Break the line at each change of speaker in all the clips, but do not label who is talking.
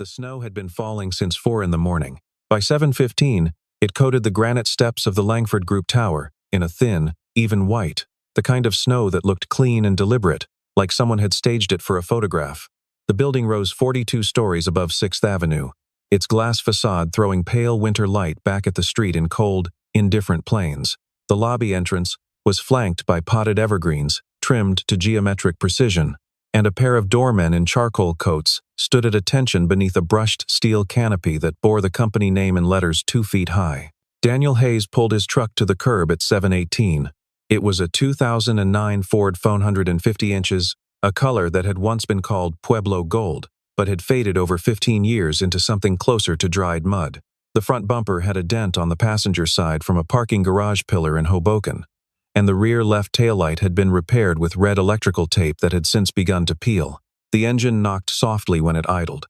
The snow had been falling since 4 in the morning. By 7:15, it coated the granite steps of the Langford Group Tower in a thin, even white, the kind of snow that looked clean and deliberate, like someone had staged it for a photograph. The building rose 42 stories above 6th Avenue, its glass facade throwing pale winter light back at the street in cold, indifferent planes. The lobby entrance was flanked by potted evergreens, trimmed to geometric precision, and a pair of doormen in charcoal coats stood at attention beneath a brushed steel canopy that bore the company name in letters 2 feet high. Daniel Hayes pulled his truck to the curb at 7:18. It was a 2009 Ford F-150 inches, a color that had once been called Pueblo Gold, but had faded over 15 years into something closer to dried mud. The front bumper had a dent on the passenger side from a parking garage pillar in Hoboken, and the rear left taillight had been repaired with red electrical tape that had since begun to peel. The engine knocked softly when it idled.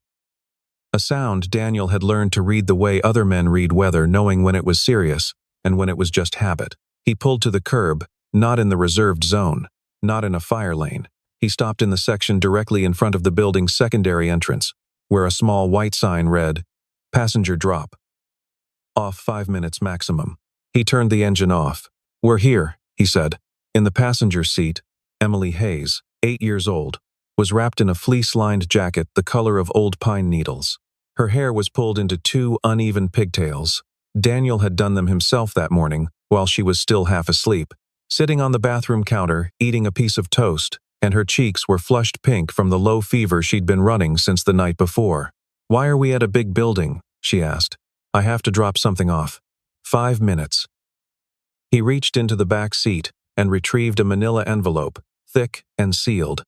A sound Daniel had learned to read the way other men read weather, knowing when it was serious and when it was just habit. He pulled to the curb, not in the reserved zone, not in a fire lane. He stopped in the section directly in front of the building's secondary entrance, where a small white sign read, "Passenger drop. Off 5 minutes maximum." He turned the engine off. "We're here," he said. In the passenger seat, Emily Hayes, 8 years old, was wrapped in a fleece-lined jacket the color of old pine needles. Her hair was pulled into 2 uneven pigtails. Daniel had done them himself that morning, while she was still half asleep, sitting on the bathroom counter, eating a piece of toast, and her cheeks were flushed pink from the low fever she'd been running since the night before. "Why are we at a big building?" she asked. "I have to drop something off." 5 minutes. He reached into the back seat and retrieved a manila envelope, thick and sealed.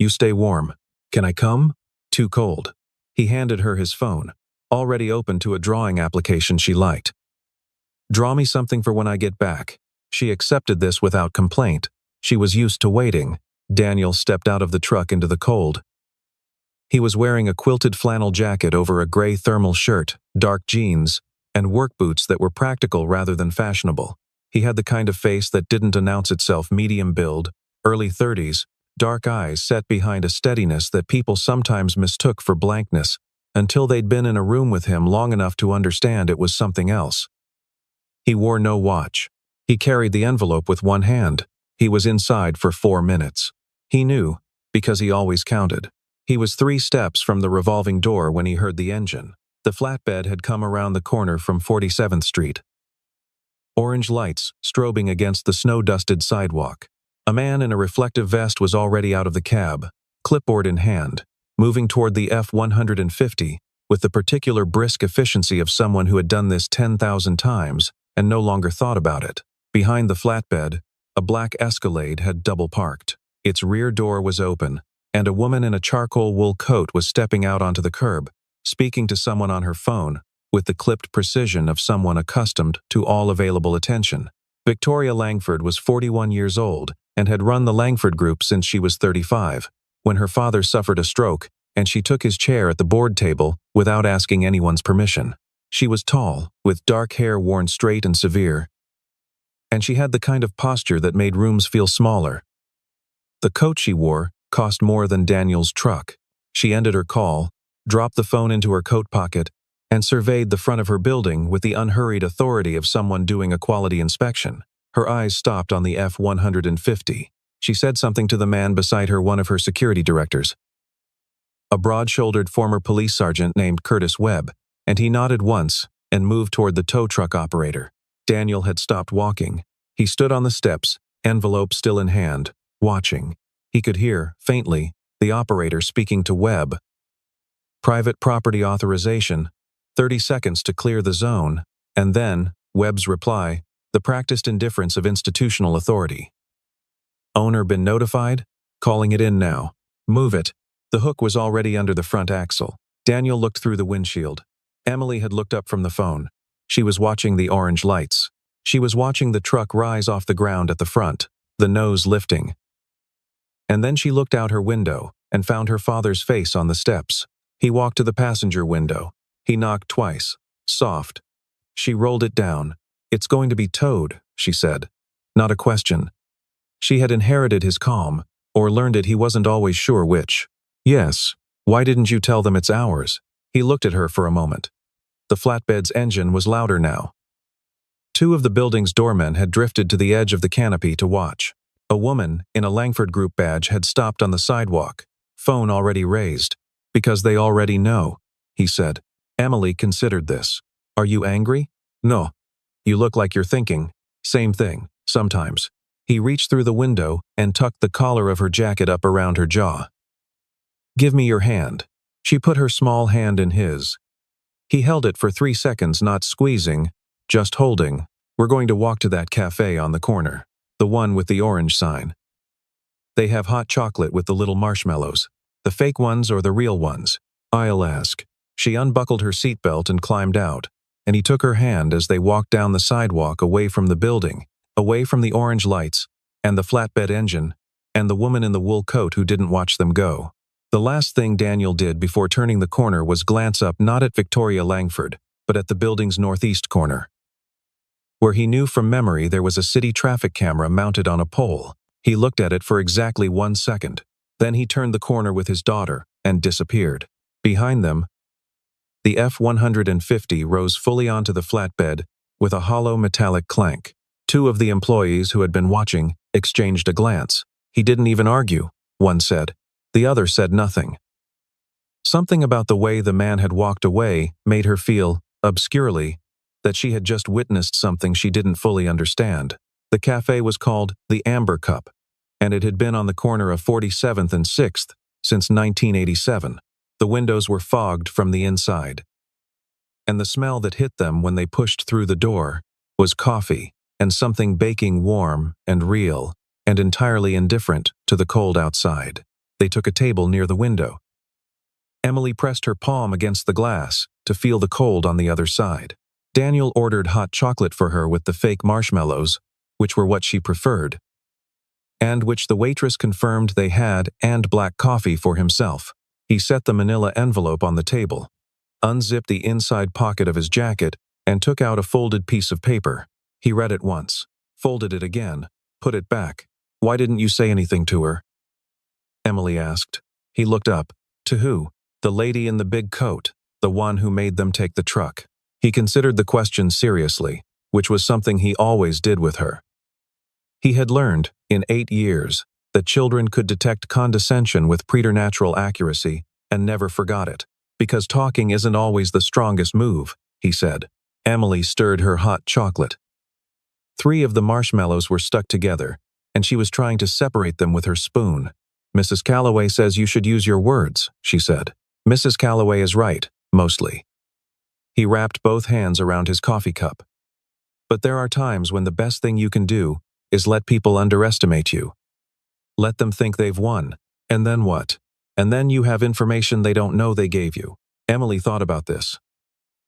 "You stay warm. Can I come?" "Too cold." He handed her his phone, already open to a drawing application she liked. "Draw me something for when I get back." She accepted this without complaint. She was used to waiting. Daniel stepped out of the truck into the cold. He was wearing a quilted flannel jacket over a gray thermal shirt, dark jeans, and work boots that were practical rather than fashionable. He had the kind of face that didn't announce itself: medium build, early 30s, dark eyes set behind a steadiness that people sometimes mistook for blankness, until they'd been in a room with him long enough to understand it was something else. He wore no watch. He carried the envelope with one hand. He was inside for 4 minutes. He knew, because he always counted. He was 3 steps from the revolving door when he heard the engine. The flatbed had come around the corner from 47th Street. Orange lights strobing against the snow-dusted sidewalk. A man in a reflective vest was already out of the cab, clipboard in hand, moving toward the F-150 with the particular brisk efficiency of someone who had done this 10,000 times and no longer thought about it. Behind the flatbed, a black Escalade had double-parked. Its rear door was open, and a woman in a charcoal wool coat was stepping out onto the curb, speaking to someone on her phone with the clipped precision of someone accustomed to all available attention. Victoria Langford was 41 years old and had run the Langford Group since she was 35, when her father suffered a stroke and she took his chair at the board table without asking anyone's permission. She was tall, with dark hair worn straight and severe, and she had the kind of posture that made rooms feel smaller. The coat she wore cost more than Daniel's truck. She ended her call, dropped the phone into her coat pocket, and surveyed the front of her building with the unhurried authority of someone doing a quality inspection. Her eyes stopped on the F-150. She said something to the man beside her, one of her security directors, a broad-shouldered former police sergeant named Curtis Webb, and he nodded once and moved toward the tow truck operator. Daniel had stopped walking. He stood on the steps, envelope still in hand, watching. He could hear, faintly, the operator speaking to Webb. "Private property authorization, 30 seconds to clear the zone," and then, Webb's reply, "The practiced indifference of institutional authority. Owner been notified? Calling it in now. Move it." The hook was already under the front axle. Daniel looked through the windshield. Emily had looked up from the phone. She was watching the orange lights. She was watching the truck rise off the ground at the front, the nose lifting. And then she looked out her window and found her father's face on the steps. He walked to the passenger window. He knocked twice. Soft. She rolled it down. "It's going to be towed," she said. Not a question. She had inherited his calm, or learned it, he wasn't always sure which. "Yes," Why didn't you tell them it's ours? He looked at her for a moment. The flatbed's engine was louder now. Two of the building's doormen had drifted to the edge of the canopy to watch. A woman in a Langford Group badge had stopped on the sidewalk, phone already raised. Because they already know, he said. Emily considered this. Are you angry? No. You look like you're thinking. Same thing, sometimes. He reached through the window and tucked the collar of her jacket up around her jaw. Give me your hand. She put her small hand in his. He held it for 3 seconds, not squeezing, just holding. We're going to walk to that cafe on the corner. The one with the orange sign. They have hot chocolate with the little marshmallows. The fake ones or the real ones? I'll ask. She unbuckled her seatbelt and climbed out, and he took her hand as they walked down the sidewalk away from the building, away from the orange lights, and the flatbed engine, and the woman in the wool coat who didn't watch them go. The last thing Daniel did before turning the corner was glance up not at Victoria Langford, but at the building's northeast corner, where he knew from memory there was a city traffic camera mounted on a pole. He looked at it for exactly 1 second. Then he turned the corner with his daughter and disappeared. Behind them, the F-150 rose fully onto the flatbed with a hollow metallic clank. Two of the employees who had been watching exchanged a glance. He didn't even argue, one said. The other said nothing. Something about the way the man had walked away made her feel, obscurely, that she had just witnessed something she didn't fully understand. The cafe was called the Amber Cup, and it had been on the corner of 47th and 6th since 1987. The windows were fogged from the inside, and the smell that hit them when they pushed through the door was coffee and something baking warm and real and entirely indifferent to the cold outside. They took a table near the window. Emily pressed her palm against the glass to feel the cold on the other side. Daniel ordered hot chocolate for her with the fake marshmallows, which were what she preferred, and which the waitress confirmed they had, and black coffee for himself. He set the manila envelope on the table, unzipped the inside pocket of his jacket, and took out a folded piece of paper. He read it once, folded it again, put it back. Why didn't you say anything to her? Emily asked. He looked up. To who? The lady in the big coat, the one who made them take the truck. He considered the question seriously, which was something he always did with her. He had learned, in 8 years, that children could detect condescension with preternatural accuracy and never forgot it. Because talking isn't always the strongest move, he said. Emily stirred her hot chocolate. 3 of the marshmallows were stuck together, and she was trying to separate them with her spoon. Mrs. Calloway says you should use your words, she said. Mrs. Calloway is right, mostly. He wrapped both hands around his coffee cup. But there are times when the best thing you can do is let people underestimate you. Let them think they've won. And then what? And then you have information they don't know they gave you. Emily thought about this.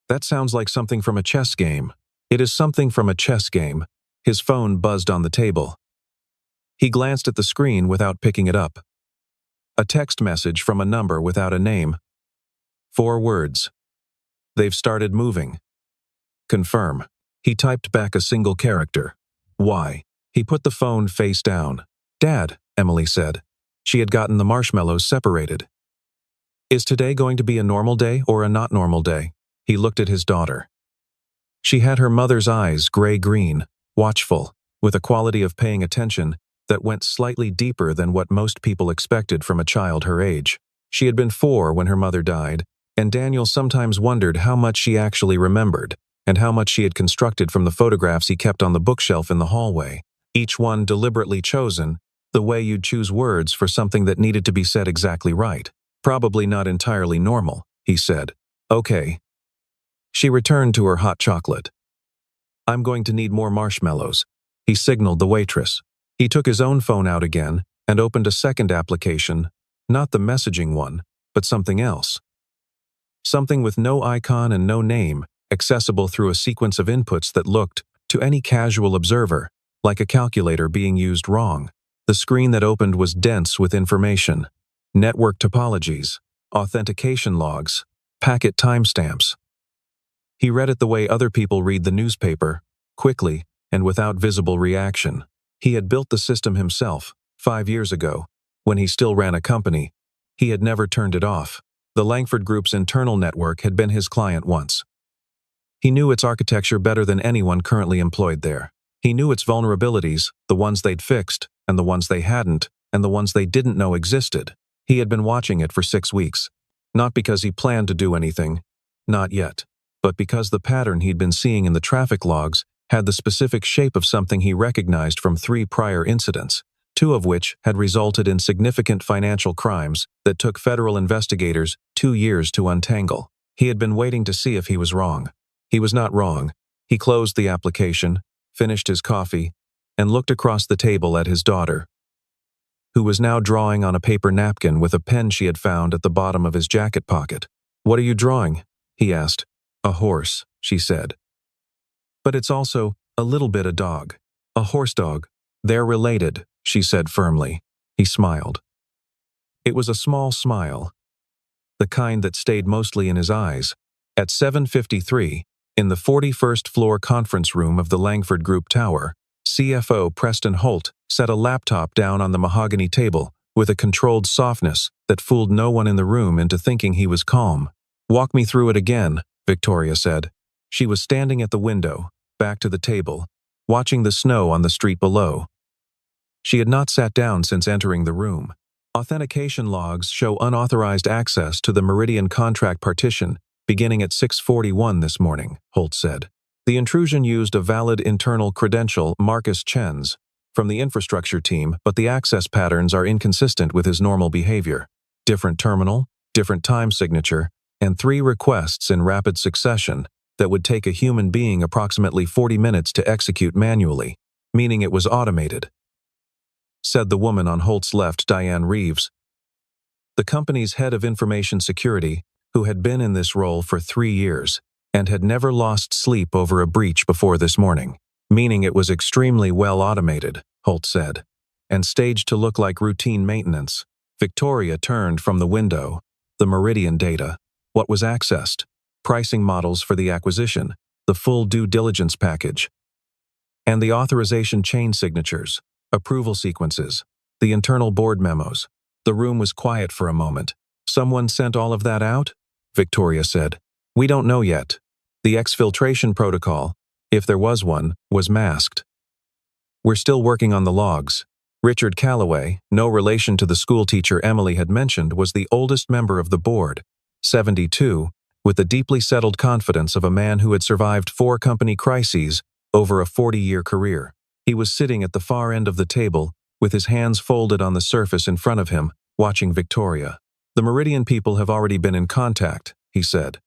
That sounds like something from a chess game. It is something from a chess game. His phone buzzed on the table. He glanced at the screen without picking it up. A text message from a number without a name. 4 words. They've started moving. Confirm. He typed back a single character. Why? He put the phone face down. Dad, Emily said. She had gotten the marshmallows separated. Is today going to be a normal day or a not normal day? He looked at his daughter. She had her mother's eyes gray-green, watchful, with a quality of paying attention that went slightly deeper than what most people expected from a child her age. She had been 4 when her mother died, and Daniel sometimes wondered how much she actually remembered, and how much she had constructed from the photographs he kept on the bookshelf in the hallway, each one deliberately chosen, the way you'd choose words for something that needed to be said exactly right. Probably not entirely normal, he said. Okay. She returned to her hot chocolate. I'm going to need more marshmallows, he signaled the waitress. He took his own phone out again and opened a second application, not the messaging one, but something else. Something with no icon and no name, accessible through a sequence of inputs that looked, to any casual observer, like a calculator being used wrong. The screen that opened was dense with information. Network topologies, authentication logs, packet timestamps. He read it the way other people read the newspaper, quickly and without visible reaction. He had built the system himself, 5 years ago, when he still ran a company. He had never turned it off. The Langford Group's internal network had been his client once. He knew its architecture better than anyone currently employed there. He knew its vulnerabilities, the ones they'd fixed, and the ones they hadn't, and the ones they didn't know existed. He had been watching it for 6 weeks. Not because he planned to do anything, not yet, but because the pattern he'd been seeing in the traffic logs had the specific shape of something he recognized from 3 prior incidents, 2 of which had resulted in significant financial crimes that took federal investigators 2 years to untangle. He had been waiting to see if he was wrong. He was not wrong. He closed the application, finished his coffee, and looked across the table at his daughter, who was now drawing on a paper napkin with a pen she had found at the bottom of his jacket pocket. "What are you drawing?" he asked. "A horse," she said. "But it's also a little bit a dog. A horse dog. They're related," she said firmly. He smiled. It was a small smile, the kind that stayed mostly in his eyes. At 7:53, in the 41st floor conference room of the Langford Group Tower, CFO Preston Holt set a laptop down on the mahogany table with a controlled softness that fooled no one in the room into thinking he was calm. "Walk me through it again," Victoria said. She was standing at the window, back to the table, watching the snow on the street below. She had not sat down since entering the room. "Authentication logs show unauthorized access to the Meridian contract partition beginning at 6:41 this morning," Holt said. "The intrusion used a valid internal credential, Marcus Chen's, from the infrastructure team, but the access patterns are inconsistent with his normal behavior. Different terminal, different time signature, and 3 requests in rapid succession that would take a human being approximately 40 minutes to execute manually, meaning it was automated," said the woman on Holt's left, Diane Reeves, the company's head of information security, who had been in this role for 3 years and had never lost sleep over a breach before this morning. "Meaning it was extremely well automated," Holt said, "and staged to look like routine maintenance." Victoria turned from the window. The Meridian data, what was accessed, pricing models for the acquisition, the full due diligence package, and the authorization chain signatures, approval sequences, the internal board memos. The room was quiet for a moment. "Someone sent all of that out?" Victoria said. "We don't know yet. The exfiltration protocol, if there was one, was masked. We're still working on the logs." Richard Calloway, no relation to the schoolteacher Emily had mentioned, was the oldest member of the board, 72, with the deeply settled confidence of a man who had survived 4 company crises over a 40-year career. He was sitting at the far end of the table, with his hands folded on the surface in front of him, watching Victoria. "The Meridian people have already been in contact," he said.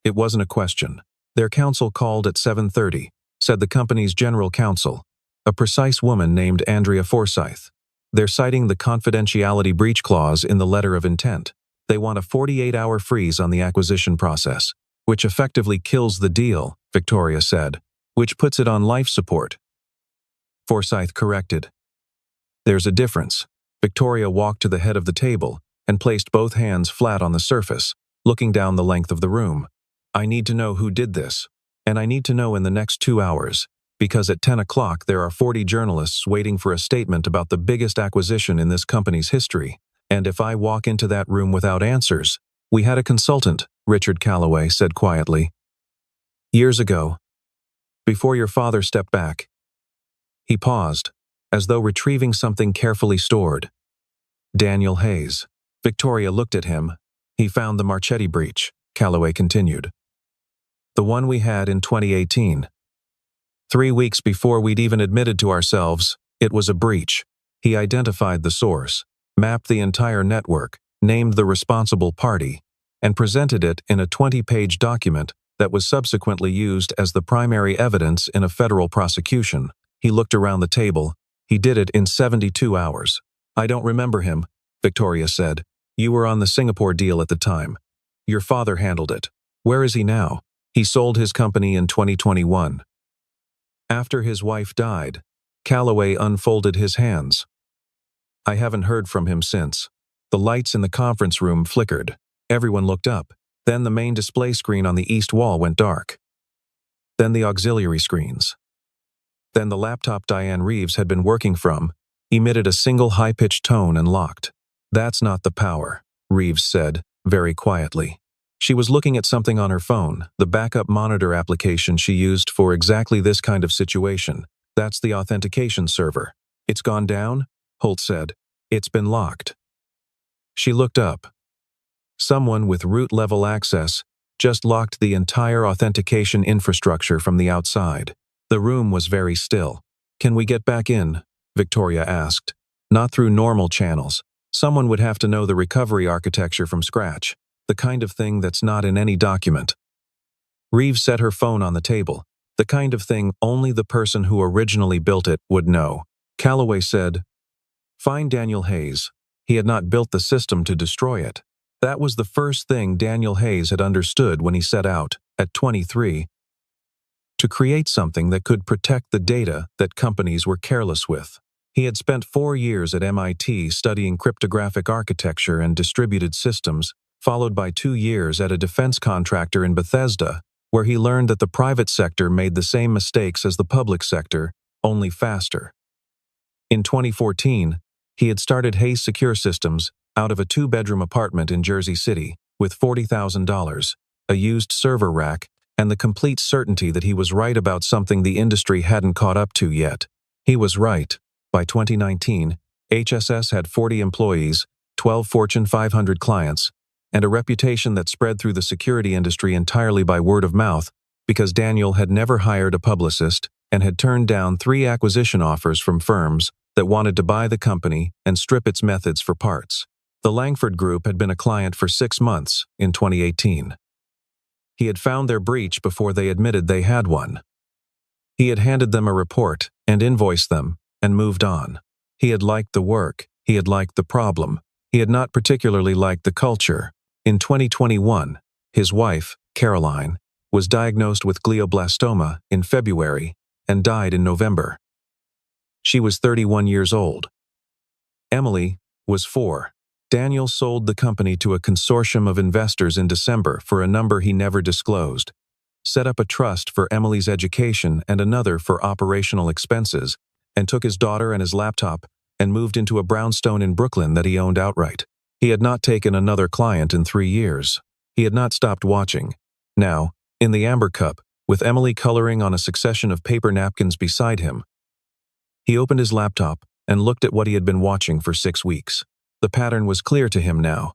It wasn't a question. "Their counsel called at 7:30, said the company's general counsel, a precise woman named Andrea Forsyth. "They're citing the confidentiality breach clause in the letter of intent. They want a 48-hour freeze on the acquisition process, which effectively kills the deal," Victoria said, "which puts it on life support." Forsyth corrected. "There's a difference." Victoria walked to the head of the table and placed both hands flat on the surface, looking down the length of the room. "I need to know who did this, and I need to know in the next 2 hours, because at 10 o'clock there are 40 journalists waiting for a statement about the biggest acquisition in this company's history, and if I walk into that room without answers—" "We had a consultant," Richard Calloway said quietly. "Years ago. Before your father stepped back." He paused, as though retrieving something carefully stored. "Daniel Hayes." Victoria looked at him. "He found the Marchetti breach," Calloway continued. "The one we had in 2018. 3 weeks before we'd even admitted to ourselves it was a breach. He identified the source, mapped the entire network, named the responsible party, and presented it in a 20-page document that was subsequently used as the primary evidence in a federal prosecution." He looked around the table. "He did it in 72 hours. "I don't remember him," Victoria said. "You were on the Singapore deal at the time. Your father handled it. Where is he now?" "He sold his company in 2021. After his wife died." Calloway unfolded his hands. "I haven't heard from him since." The lights in the conference room flickered. Everyone looked up. Then the main display screen on the east wall went dark. Then the auxiliary screens. Then the laptop Diane Reeves had been working from emitted a single high-pitched tone and locked. "That's not the power," Reeves said, very quietly. She was looking at something on her phone, the backup monitor application she used for exactly this kind of situation. That's the authentication server. It's gone down? Holt said. It's been locked. She looked up. Someone with root-level access just locked the entire authentication infrastructure from the outside. The room was very still. Can we get back in? Victoria asked. Not through normal channels. Someone would have to know the recovery architecture from scratch, the kind of thing that's not in any document. Reeves set her phone on the table, the kind of thing only the person who originally built it would know. Calloway said, "Find Daniel Hayes." He had not built the system to destroy it. That was the first thing Daniel Hayes had understood when he set out, at 23, to create something that could protect the data that companies were careless with. He had spent 4 years at MIT studying cryptographic architecture and distributed systems, followed by 2 years at a defense contractor in Bethesda, where he learned that the private sector made the same mistakes as the public sector, only faster. In 2014, he had started Hayes Secure Systems out of a 2-bedroom apartment in Jersey City with $40,000, a used server rack, and the complete certainty that he was right about something the industry hadn't caught up to yet. He was right. By 2019, HSS had 40 employees, 12 Fortune 500 clients, and a reputation that spread through the security industry entirely by word of mouth because Daniel had never hired a publicist and had turned down 3 acquisition offers from firms that wanted to buy the company and strip its methods for parts. The Langford Group had been a client for 6 months in 2018. He had found their breach before they admitted they had one. He had handed them a report and invoiced them and moved on. He had liked the work. He had liked the problem. He had not particularly liked the culture. In 2021, his wife, Caroline, was diagnosed with glioblastoma in February and died in November. She was 31 years old. Emily was 4. Daniel sold the company to a consortium of investors in December for a number he never disclosed, set up a trust for Emily's education and another for operational expenses, and took his daughter and his laptop and moved into a brownstone in Brooklyn that he owned outright. He had not taken another client in 3 years. He had not stopped watching. Now, in the amber cup, with Emily coloring on a succession of paper napkins beside him, he opened his laptop and looked at what he had been watching for 6 weeks. The pattern was clear to him now.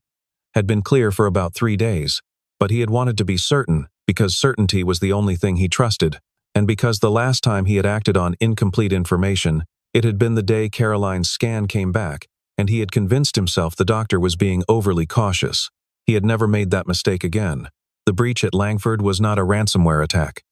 Had been clear for about 3 days, but he had wanted to be certain because certainty was the only thing he trusted, and because the last time he had acted on incomplete information, it had been the day Caroline's scan came back, and he had convinced himself the doctor was being overly cautious. He had never made that mistake again. The breach at Langford was not a ransomware attack.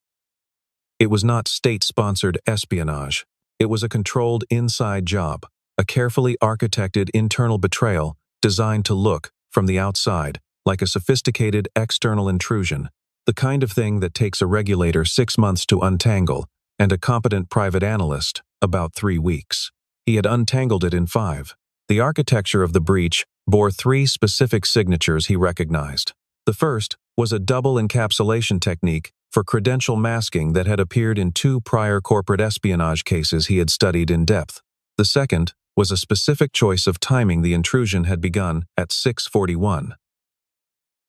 It was not state-sponsored espionage. It was a controlled inside job, a carefully architected internal betrayal designed to look, from the outside, like a sophisticated external intrusion, the kind of thing that takes a regulator 6 months to untangle and a competent private analyst about 3 weeks. He had untangled it in 5. The architecture of the breach bore 3 specific signatures he recognized. The first was a double encapsulation technique for credential masking that had appeared in 2 prior corporate espionage cases he had studied in depth. The second was a specific choice of timing the intrusion had begun at 6:41,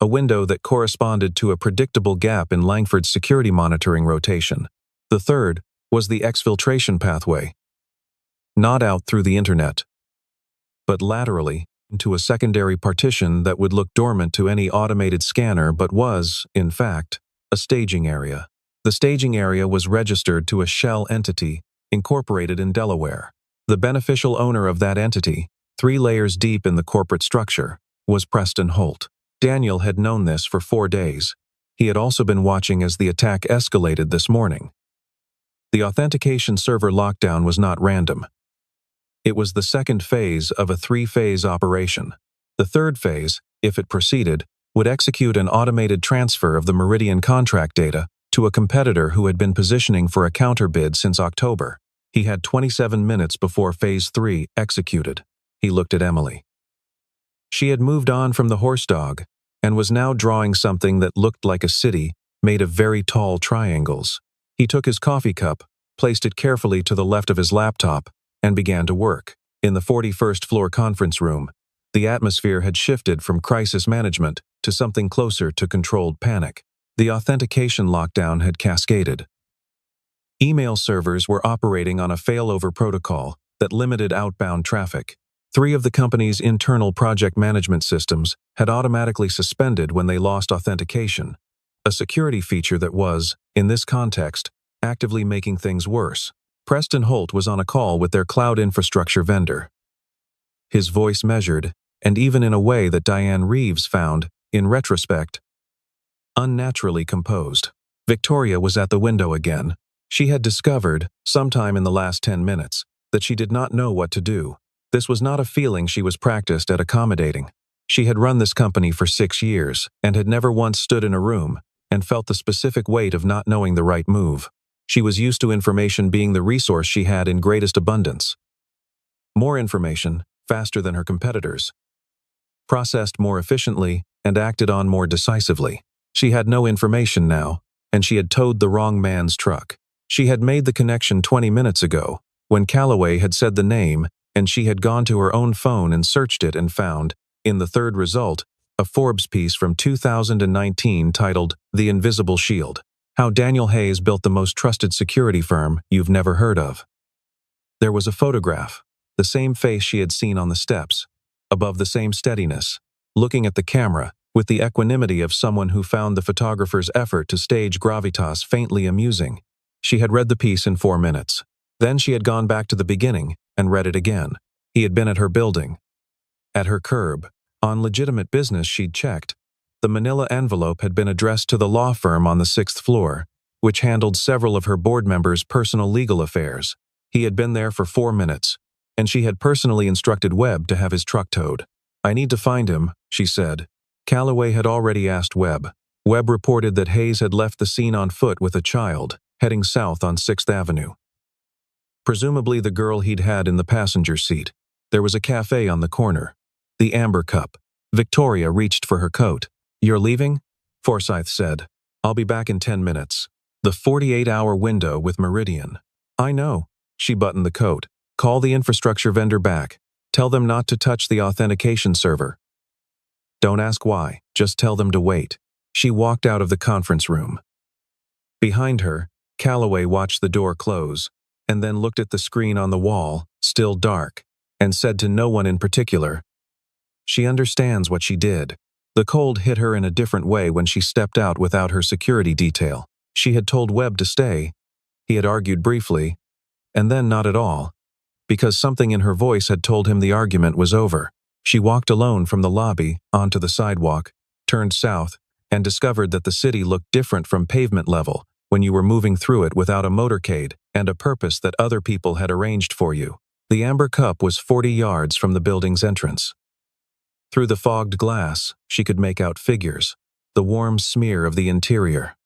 a window that corresponded to a predictable gap in Langford's security monitoring rotation. The third was the exfiltration pathway, not out through the internet, but laterally into a secondary partition that would look dormant to any automated scanner but was, in fact, a staging area. The staging area was registered to a shell entity incorporated in Delaware. The beneficial owner of that entity, 3 layers deep in the corporate structure, was Preston Holt. Daniel had known this for 4 days. He had also been watching as the attack escalated this morning. The authentication server lockdown was not random. It was the second phase of a 3-phase operation. The third phase, if it proceeded, would execute an automated transfer of the Meridian contract data to a competitor who had been positioning for a counterbid since October. He had 27 minutes before Phase 3 executed. He looked at Emily. She had moved on from the horse dog and was now drawing something that looked like a city made of very tall triangles. He took his coffee cup, placed it carefully to the left of his laptop, and began to work. In the 41st floor conference room, the atmosphere had shifted from crisis management to something closer to controlled panic. The authentication lockdown had cascaded. Email servers were operating on a failover protocol that limited outbound traffic. 3 of the company's internal project management systems had automatically suspended when they lost authentication, a security feature that was, in this context, actively making things worse. Preston Holt was on a call with their cloud infrastructure vendor. His voice measured, and even in a way that Diane Reeves found, in retrospect, unnaturally composed. Victoria was at the window again. She had discovered, sometime in the last 10 minutes, that she did not know what to do. This was not a feeling she was practiced at accommodating. She had run this company for 6 years and had never once stood in a room and felt the specific weight of not knowing the right move. She was used to information being the resource she had in greatest abundance. More information, faster than her competitors. Processed more efficiently and acted on more decisively. She had no information now, and she had towed the wrong man's truck. She had made the connection 20 minutes ago, when Calloway had said the name, and she had gone to her own phone and searched it and found, in the third result, a Forbes piece from 2019 titled The Invisible Shield: How Daniel Hayes Built the Most Trusted Security Firm You've Never Heard of. There was a photograph, the same face she had seen on the steps, above the same steadiness, looking at the camera, with the equanimity of someone who found the photographer's effort to stage gravitas faintly amusing. She had read the piece in 4 minutes. Then she had gone back to the beginning and read it again. He had been at her building. At her curb, on legitimate business she'd checked. The manila envelope had been addressed to the law firm on the 6th floor, which handled several of her board members' personal legal affairs. He had been there for 4 minutes, and she had personally instructed Webb to have his truck towed. "I need to find him," she said. Calloway had already asked Webb. Webb reported that Hayes had left the scene on foot with a child, heading south on 6th Avenue. Presumably the girl he'd had in the passenger seat. There was a cafe on the corner. The Amber Cup. Victoria reached for her coat. "You're leaving?" Forsyth said. "I'll be back in 10 minutes. The 48-hour window with Meridian." "I know." She buttoned the coat. "Call the infrastructure vendor back. Tell them not to touch the authentication server. Don't ask why, just tell them to wait." She walked out of the conference room. Behind her, Calloway watched the door close, and then looked at the screen on the wall, still dark, and said to no one in particular, "She understands what she did." The cold hit her in a different way when she stepped out without her security detail. She had told Webb to stay. He had argued briefly, and then not at all, because something in her voice had told him the argument was over. She walked alone from the lobby onto the sidewalk, turned south, and discovered that the city looked different from pavement level when you were moving through it without a motorcade and a purpose that other people had arranged for you. The Amber Cup was 40 yards from the building's entrance. Through the fogged glass, she could make out figures, the warm smear of the interior.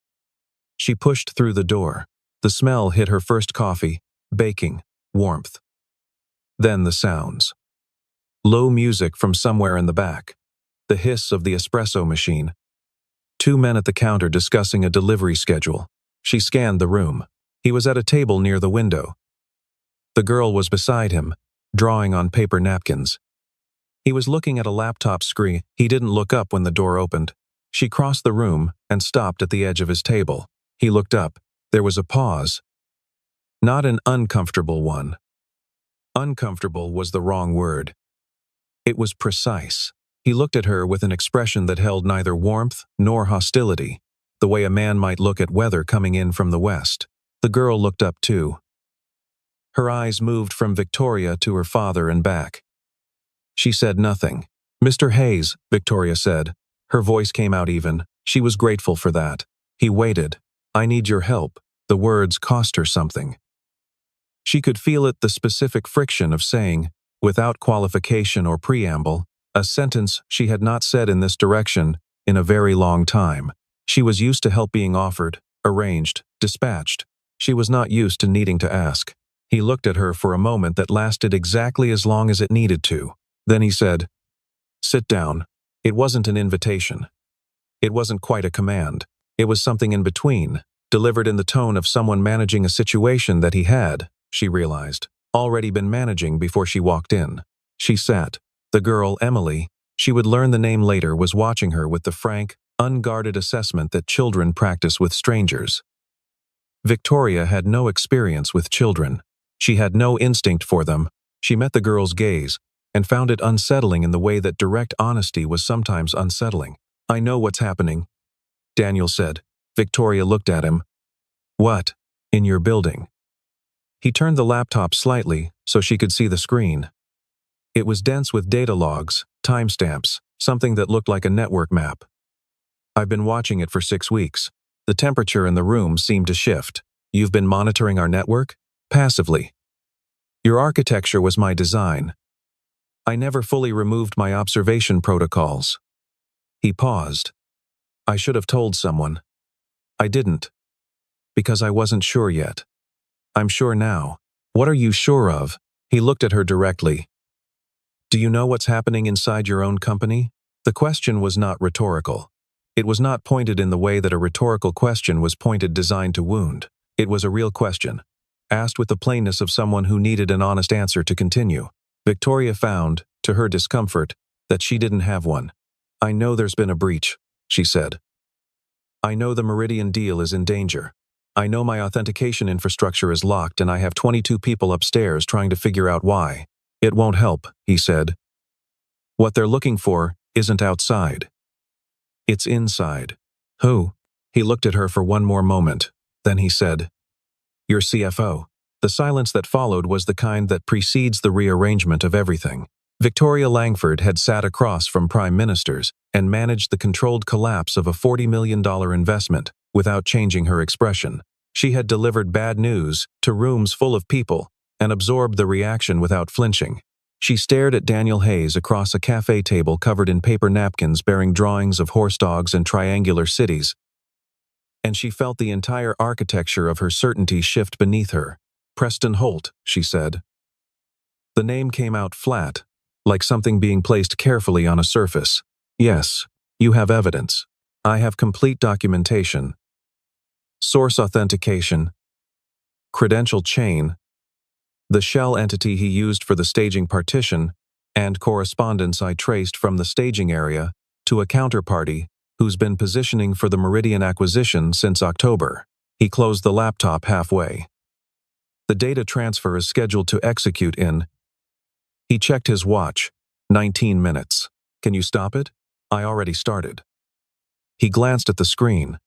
She pushed through the door. The smell hit her first: coffee, baking, warmth. Then the sounds. Low music from somewhere in the back. The hiss of the espresso machine. 2 men at the counter discussing a delivery schedule. She scanned the room. He was at a table near the window. The girl was beside him, drawing on paper napkins. He was looking at a laptop screen. He didn't look up when the door opened. She crossed the room and stopped at the edge of his table. He looked up. There was a pause. Not an uncomfortable one. Uncomfortable was the wrong word. It was precise. He looked at her with an expression that held neither warmth nor hostility, the way a man might look at weather coming in from the west. The girl looked up too. Her eyes moved from Victoria to her father and back. She said nothing. "Mr. Hayes," Victoria said. Her voice came out even. She was grateful for that. He waited. "I need your help." The words cost her something. She could feel it, the specific friction of saying, without qualification or preamble, a sentence she had not said in this direction in a very long time. She was used to help being offered, arranged, dispatched. She was not used to needing to ask. He looked at her for a moment that lasted exactly as long as it needed to. Then he said, "Sit down." It wasn't an invitation. It wasn't quite a command. It was something in between, delivered in the tone of someone managing a situation that he had, she realized, already been managing before she walked in. She sat. The girl, Emily, She would learn the name later was watching her with the frank, unguarded assessment that children practice with strangers. Victoria had no experience with children. She had no instinct for them. She met the girl's gaze and found it unsettling in the way that direct honesty was sometimes unsettling. "I know what's happening," Daniel said. Victoria looked at him. "What? In your building?" He turned the laptop slightly so she could see the screen. It was dense with data logs, timestamps, something that looked like a network map. "I've been watching it for 6 weeks. The temperature in the room seemed to shift. You've been monitoring our network? Passively. Your architecture was my design. I never fully removed my observation protocols." He paused. "I should have told someone. I didn't. Because I wasn't sure yet. I'm sure now." "What are you sure of?" He looked at her directly. "Do you know what's happening inside your own company?" The question was not rhetorical. It was not pointed in the way that a rhetorical question was pointed, designed to wound. It was a real question, asked with the plainness of someone who needed an honest answer to continue. Victoria found, to her discomfort, that she didn't have one. "I know there's been a breach," she said. "I know the Meridian deal is in danger. I know my authentication infrastructure is locked and I have 22 people upstairs trying to figure out why." "It won't help," he said. "What they're looking for isn't outside. It's inside." "Who?" He looked at her for one more moment. Then he said, "Your CFO." The silence that followed was the kind that precedes the rearrangement of everything. Victoria Langford had sat across from prime ministers and managed the controlled collapse of a $40 million investment without changing her expression. She had delivered bad news to rooms full of people and absorbed the reaction without flinching. She stared at Daniel Hayes across a cafe table covered in paper napkins bearing drawings of horse dogs and triangular cities, and she felt the entire architecture of her certainty shift beneath her. "Preston Holt," she said. The name came out flat, like something being placed carefully on a surface. "Yes, you have evidence. I have complete documentation. Source authentication. Credential chain. The shell entity he used for the staging partition, and correspondence I traced from the staging area to a counterparty who's been positioning for the Meridian acquisition since October." He closed the laptop halfway. "The data transfer is scheduled to execute in..." He checked his watch. 19 minutes. "Can you stop it?" "I already started." He glanced at the screen.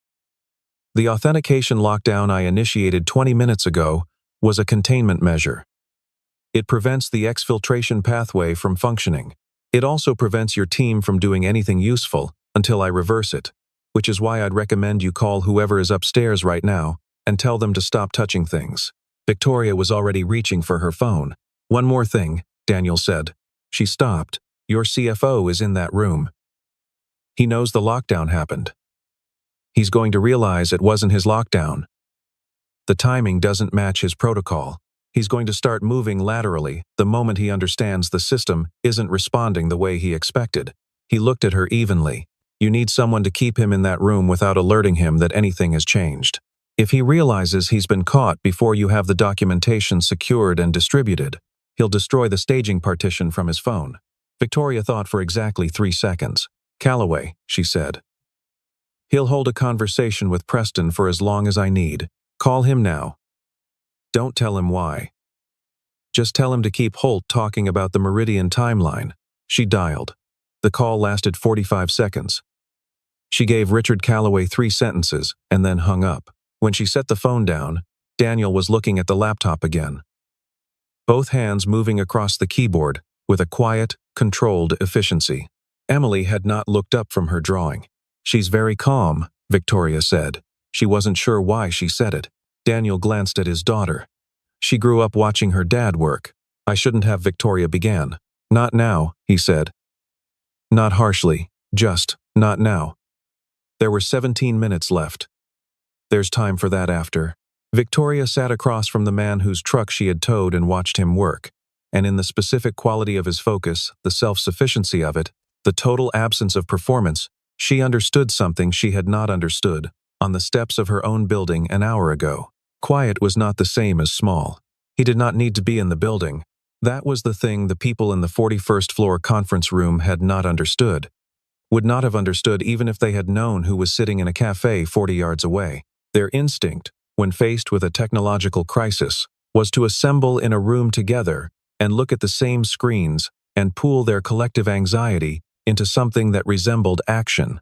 "The authentication lockdown I initiated 20 minutes ago was a containment measure. It prevents the exfiltration pathway from functioning. It also prevents your team from doing anything useful until I reverse it, which is why I'd recommend you call whoever is upstairs right now and tell them to stop touching things." Victoria was already reaching for her phone. "One more thing," Daniel said. She stopped. "Your CFO is in that room. He knows the lockdown happened. He's going to realize it wasn't his lockdown. The timing doesn't match his protocol. He's going to start moving laterally the moment he understands the system isn't responding the way he expected." He looked at her evenly. "You need someone to keep him in that room without alerting him that anything has changed. If he realizes he's been caught before you have the documentation secured and distributed, he'll destroy the staging partition from his phone." Victoria thought for exactly 3 seconds. "Calloway," she said. "He'll hold a conversation with Preston for as long as I need. Call him now. Don't tell him why. Just tell him to keep Holt talking about the Meridian timeline." She dialed. The call lasted 45 seconds. She gave Richard Calloway 3 sentences and then hung up. When she set the phone down, Daniel was looking at the laptop again, both hands moving across the keyboard with a quiet, controlled efficiency. Emily had not looked up from her drawing. "She's very calm," Victoria said. She wasn't sure why she said it. Daniel glanced at his daughter. "She grew up watching her dad work." "I shouldn't have," Victoria began. "Not now," he said. Not harshly, just, "not now." There were 17 minutes left. "There's time for that after." Victoria sat across from the man whose truck she had towed and watched him work, and in the specific quality of his focus, the self-sufficiency of it, the total absence of performance, she understood something she had not understood on the steps of her own building an hour ago. Quiet was not the same as small. He did not need to be in the building, That was the thing the people in the 41st floor conference room had not understood. Would not have understood even if they had known who was sitting in a cafe 40 yards away. Their instinct, when faced with a technological crisis, was to assemble in a room together and look at the same screens and pool their collective anxiety into something that resembled action.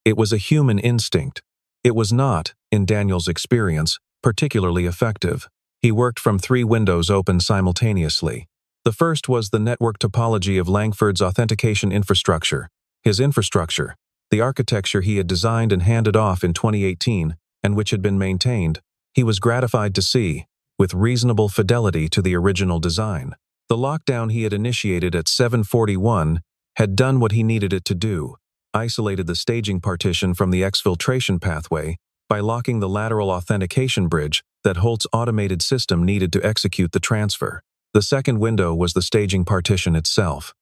It was a human instinct. It was not, in Daniel's experience, particularly effective. He worked from 3 windows open simultaneously. The first was the network topology of Langford's authentication infrastructure. His infrastructure, the architecture he had designed and handed off in 2018, and which had been maintained, he was gratified to see, with reasonable fidelity to the original design. The lockdown he had initiated at 7:41 had done what he needed it to do, isolated the staging partition from the exfiltration pathway by locking the lateral authentication bridge that Holt's automated system needed to execute the transfer. The second window was the staging partition itself.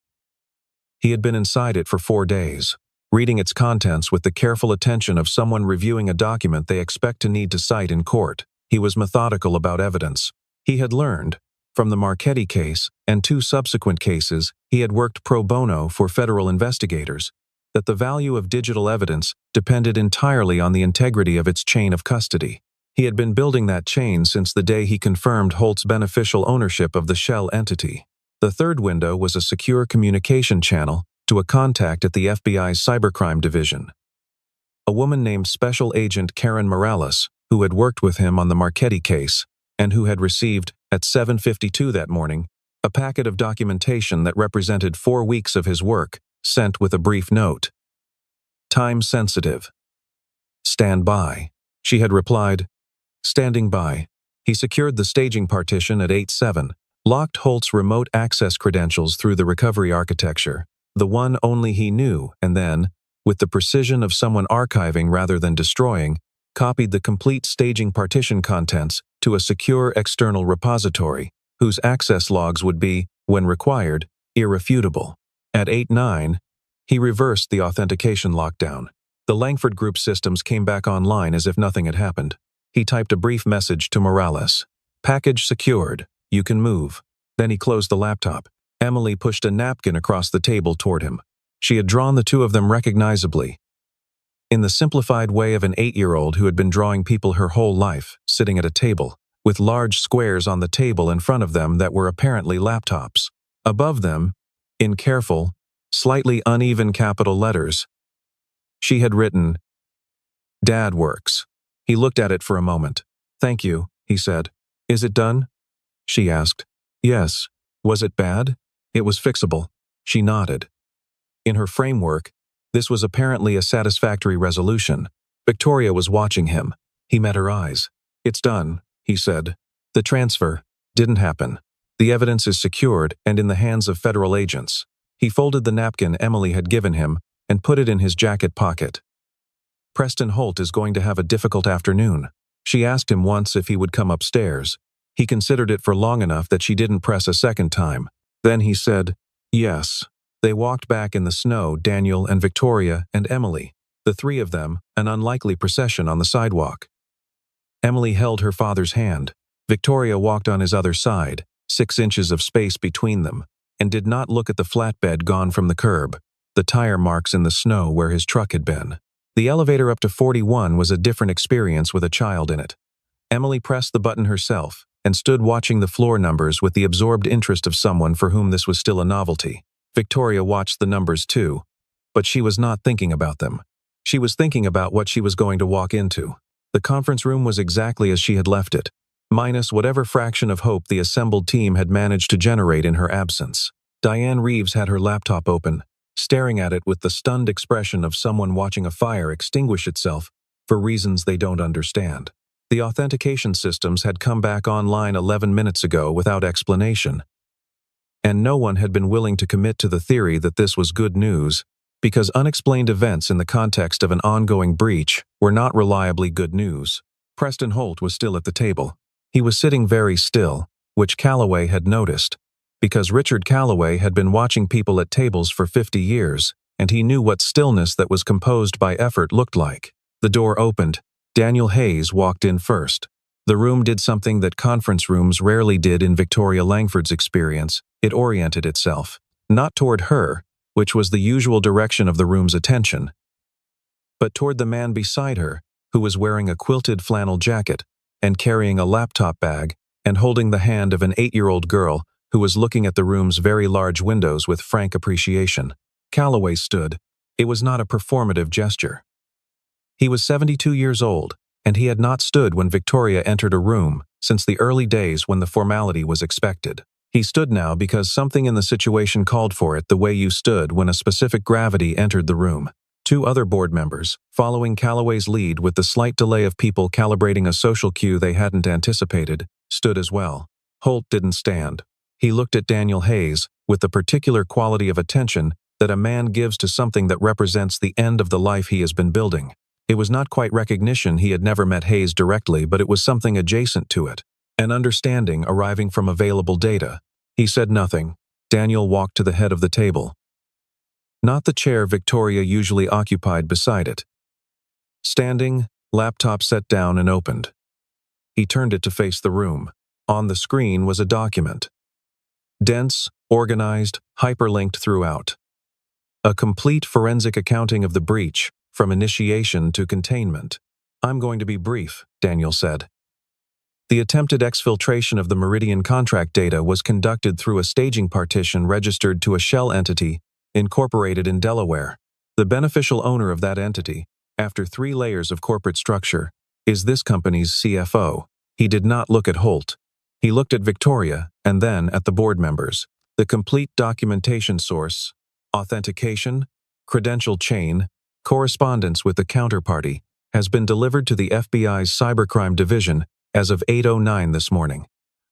He had been inside it for 4 days, reading its contents with the careful attention of someone reviewing a document they expect to need to cite in court. He was methodical about evidence. He had learned, from the Marchetti case and 2 subsequent cases he had worked pro bono for federal investigators, that the value of digital evidence depended entirely on the integrity of its chain of custody. He had been building that chain since the day he confirmed Holt's beneficial ownership of the shell entity. The third window was a secure communication channel to a contact at the FBI's cybercrime division. A woman named Special Agent Karen Morales, who had worked with him on the Marchetti case, and who had received, at 7:52 that morning, a packet of documentation that represented 4 weeks of his work, sent with a brief note. Time sensitive. Stand by. She had replied, standing by. He secured the staging partition at 8:07, locked Holt's remote access credentials through the recovery architecture, the one only he knew, and then, with the precision of someone archiving rather than destroying, copied the complete staging partition contents to a secure external repository, whose access logs would be, when required, irrefutable. At 8:09, he reversed the authentication lockdown. The Langford Group systems came back online as if nothing had happened. He typed a brief message to Morales. Package secured. You can move. Then he closed the laptop. Emily pushed a napkin across the table toward him. She had drawn the 2 of them recognizably, in the simplified way of an 8-year-old who had been drawing people her whole life, sitting at a table, with large squares on the table in front of them that were apparently laptops. Above them, in careful, slightly uneven capital letters, she had written, Dad works. He looked at it for a moment. Thank you, he said. Is it done? She asked. Yes. Was it bad? It was fixable. She nodded. In her framework, this was apparently a satisfactory resolution. Victoria was watching him. He met her eyes. It's done, he said. The transfer didn't happen. The evidence is secured and in the hands of federal agents. He folded the napkin Emily had given him and put it in his jacket pocket. Preston Holt is going to have a difficult afternoon. She asked him once if he would come upstairs. He considered it for long enough that she didn't press a second time. Then he said, yes. They walked back in the snow, Daniel and Victoria and Emily, the 3 of them, an unlikely procession on the sidewalk. Emily held her father's hand. Victoria walked on his other side, 6 inches of space between them, and did not look at the flatbed gone from the curb, the tire marks in the snow where his truck had been. The elevator up to 41 was a different experience with a child in it. Emily pressed the button herself and stood watching the floor numbers with the absorbed interest of someone for whom this was still a novelty. Victoria watched the numbers too, but she was not thinking about them. She was thinking about what she was going to walk into. The conference room was exactly as she had left it, minus whatever fraction of hope the assembled team had managed to generate in her absence. Diane Reeves had her laptop open, staring at it with the stunned expression of someone watching a fire extinguish itself for reasons they don't understand. The authentication systems had come back online 11 minutes ago without explanation, and no one had been willing to commit to the theory that this was good news, because unexplained events in the context of an ongoing breach were not reliably good news. Preston Holt was still at the table. He was sitting very still, which Calloway had noticed, because Richard Calloway had been watching people at tables for 50 years, and he knew what stillness that was composed by effort looked like. The door opened. Daniel Hayes walked in first. The room did something that conference rooms rarely did in Victoria Langford's experience. It oriented itself, not toward her, which was the usual direction of the room's attention, but toward the man beside her, who was wearing a quilted flannel jacket and carrying a laptop bag and holding the hand of an 8-year-old girl who was looking at the room's very large windows with frank appreciation. Calloway stood. It was not a performative gesture. He was 72 years old, and he had not stood when Victoria entered a room since the early days when the formality was expected. He stood now because something in the situation called for it, the way you stood when a specific gravity entered the room. 2 other board members, following Calloway's lead with the slight delay of people calibrating a social cue they hadn't anticipated, stood as well. Holt didn't stand. He looked at Daniel Hayes with the particular quality of attention that a man gives to something that represents the end of the life he has been building. It was not quite recognition. He had never met Hayes directly, but it was something adjacent to it. An understanding arriving from available data. He said nothing. Daniel walked to the head of the table, not the chair Victoria usually occupied beside it. Standing, laptop set down and opened. He turned it to face the room. On the screen was a document. Dense, organized, hyperlinked throughout. A complete forensic accounting of the breach, from initiation to containment. I'm going to be brief, Daniel said. The attempted exfiltration of the Meridian contract data was conducted through a staging partition registered to a shell entity incorporated in Delaware. The beneficial owner of that entity, after 3 layers of corporate structure, is this company's CFO. He did not look at Holt. He looked at Victoria and then at the board members. The complete documentation source, authentication, credential chain, correspondence with the counterparty, has been delivered to the FBI's Cybercrime Division as of 8:09 this morning.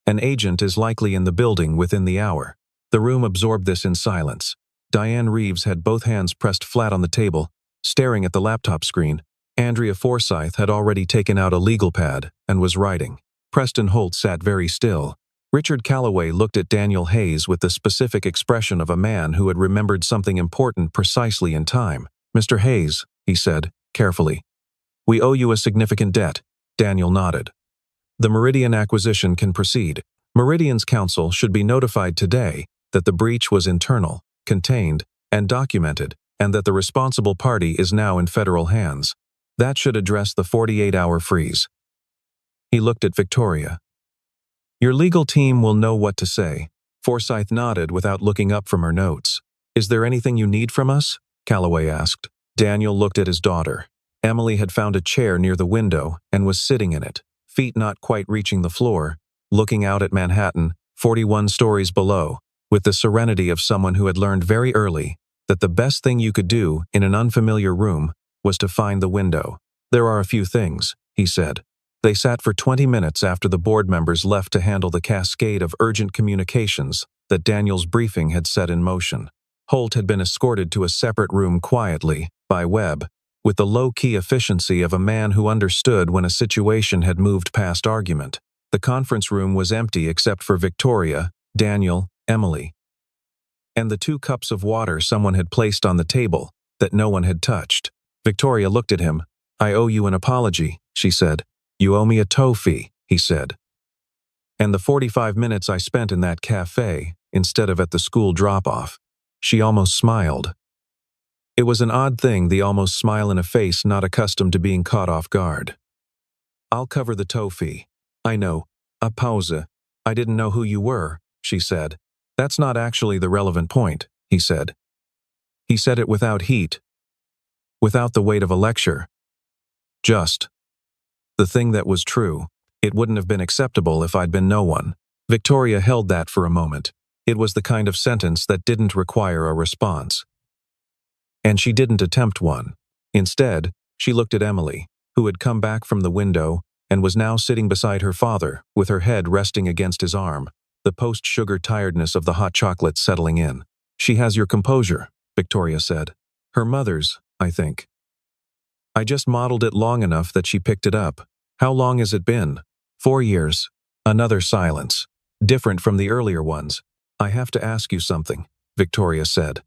An agent is likely in the building within the hour. The room absorbed this in silence. Diane Reeves had both hands pressed flat on the table, staring at the laptop screen. Andrea Forsyth had already taken out a legal pad and was writing. Preston Holt sat very still. Richard Calloway looked at Daniel Hayes with the specific expression of a man who had remembered something important precisely in time. Mr. Hayes, he said, carefully. We owe you a significant debt. Daniel nodded. The Meridian acquisition can proceed. Meridian's counsel should be notified today that the breach was internal, contained, and documented, and that the responsible party is now in federal hands. That should address the 48-hour freeze. He looked at Victoria. Your legal team will know what to say. Forsyth nodded without looking up from her notes. Is there anything you need from us? Calloway asked. Daniel looked at his daughter. Emily had found a chair near the window and was sitting in it, feet not quite reaching the floor, looking out at Manhattan, 41 stories below, with the serenity of someone who had learned very early that the best thing you could do in an unfamiliar room was to find the window. There are a few things, he said. They sat for 20 minutes after the board members left to handle the cascade of urgent communications that Daniel's briefing had set in motion. Holt had been escorted to a separate room quietly, by Webb, with the low-key efficiency of a man who understood when a situation had moved past argument. The conference room was empty except for Victoria, Daniel, Emily, and the 2 cups of water someone had placed on the table that no one had touched. Victoria looked at him. I owe you an apology, she said. You owe me a tow fee, he said. And the 45 minutes I spent in that cafe instead of at the school drop-off. She almost smiled. It was an odd thing, the almost smile in a face not accustomed to being caught off guard. I'll cover the tow fee. I know. A pause. I didn't know who you were, she said. That's not actually the relevant point, he said. He said it without heat, without the weight of a lecture. Just the thing that was true. It wouldn't have been acceptable if I'd been no one. Victoria held that for a moment. It was the kind of sentence that didn't require a response. And she didn't attempt one. Instead, she looked at Emily, who had come back from the window and was now sitting beside her father, with her head resting against his arm, the post-sugar tiredness of the hot chocolate settling in. She has your composure, Victoria said. Her mother's, I think. I just modeled it long enough that she picked it up. How long has it been? 4 years. Another silence, different from the earlier ones. I have to ask you something, Victoria said.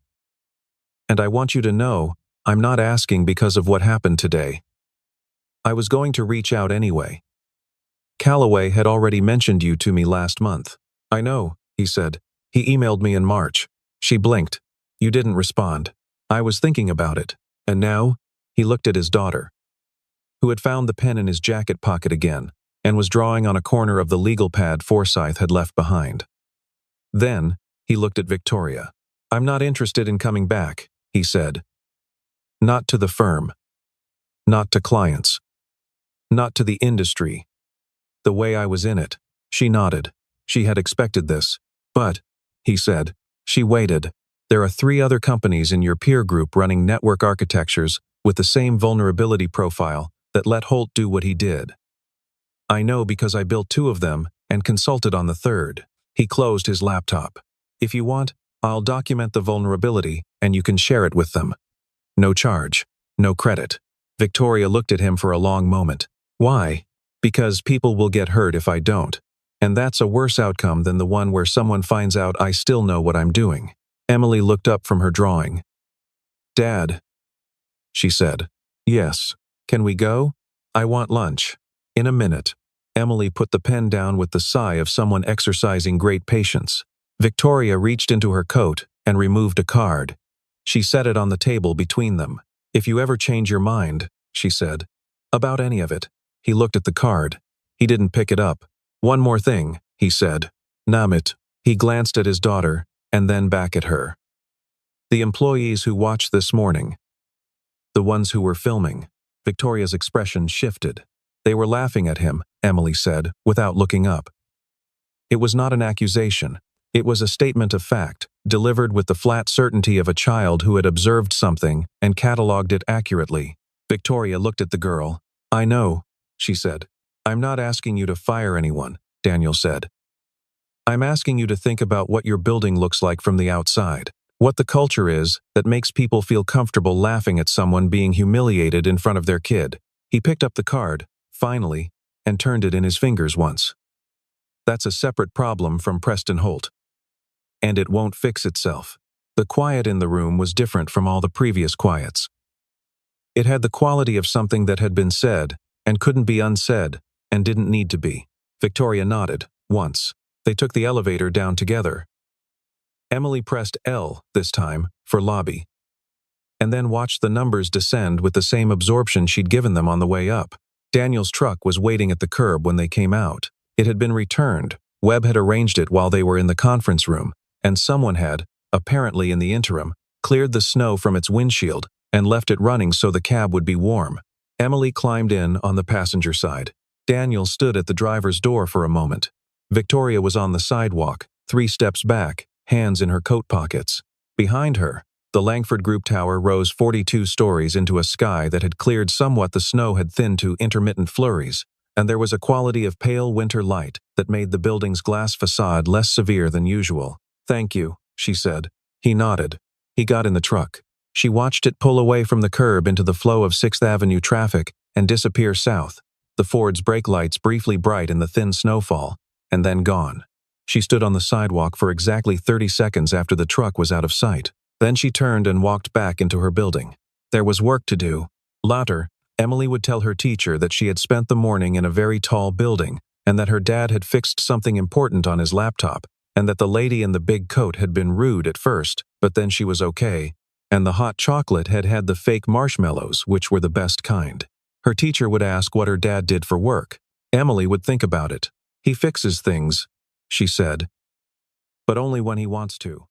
And I want you to know, I'm not asking because of what happened today. I was going to reach out anyway. Calloway had already mentioned you to me last month. I know, he said. He emailed me in March. She blinked. You didn't respond. I was thinking about it. And now? He looked at his daughter, who had found the pen in his jacket pocket again and was drawing on a corner of the legal pad Forsyth had left behind. Then, he looked at Victoria. I'm not interested in coming back, he said. Not to the firm. Not to clients. Not to the industry. The way I was in it. She nodded. She had expected this. But, he said, she waited. There are 3 other companies in your peer group running network architectures with the same vulnerability profile that let Holt do what he did. I know because I built 2 of them and consulted on the 3rd. He closed his laptop. If you want, I'll document the vulnerability and you can share it with them. No charge. No credit. Victoria looked at him for a long moment. Why? Because people will get hurt if I don't. And that's a worse outcome than the one where someone finds out I still know what I'm doing. Emily looked up from her drawing. Dad, she said. Yes. Can we go? I want lunch. In a minute. Emily put the pen down with the sigh of someone exercising great patience. Victoria reached into her coat and removed a card. She set it on the table between them. If you ever change your mind, she said. About any of it. He looked at the card. He didn't pick it up. One more thing, he said. Namit. He glanced at his daughter and then back at her. The employees who watched this morning. The ones who were filming. Victoria's expression shifted. They were laughing at him, Emily said, without looking up. It was not an accusation. It was a statement of fact, delivered with the flat certainty of a child who had observed something and catalogued it accurately. Victoria looked at the girl. I know, she said. I'm not asking you to fire anyone, Daniel said. I'm asking you to think about what your building looks like from the outside. What the culture is that makes people feel comfortable laughing at someone being humiliated in front of their kid. He picked up the card, finally, and turned it in his fingers once. That's a separate problem from Preston Holt. And it won't fix itself. The quiet in the room was different from all the previous quiets. It had the quality of something that had been said, and couldn't be unsaid, and didn't need to be. Victoria nodded, once. They took the elevator down together. Emily pressed L, this time, for lobby. And then watched the numbers descend with the same absorption she'd given them on the way up. Daniel's truck was waiting at the curb when they came out. It had been returned. Webb had arranged it while they were in the conference room, and someone had, apparently in the interim, cleared the snow from its windshield and left it running so the cab would be warm. Emily climbed in on the passenger side. Daniel stood at the driver's door for a moment. Victoria was on the sidewalk, 3 steps back, hands in her coat pockets. Behind her, the Langford Group Tower rose 42 stories into a sky that had cleared somewhat. The snow had thinned to intermittent flurries, and there was a quality of pale winter light that made the building's glass facade less severe than usual. Thank you, she said. He nodded. He got in the truck. She watched it pull away from the curb into the flow of 6th Avenue traffic and disappear south, the Ford's brake lights briefly bright in the thin snowfall, and then gone. She stood on the sidewalk for exactly 30 seconds after the truck was out of sight. Then she turned and walked back into her building. There was work to do. Later, Emily would tell her teacher that she had spent the morning in a very tall building and that her dad had fixed something important on his laptop and that the lady in the big coat had been rude at first, but then she was okay, and the hot chocolate had had the fake marshmallows, which were the best kind. Her teacher would ask what her dad did for work. Emily would think about it. He fixes things, she said, but only when he wants to.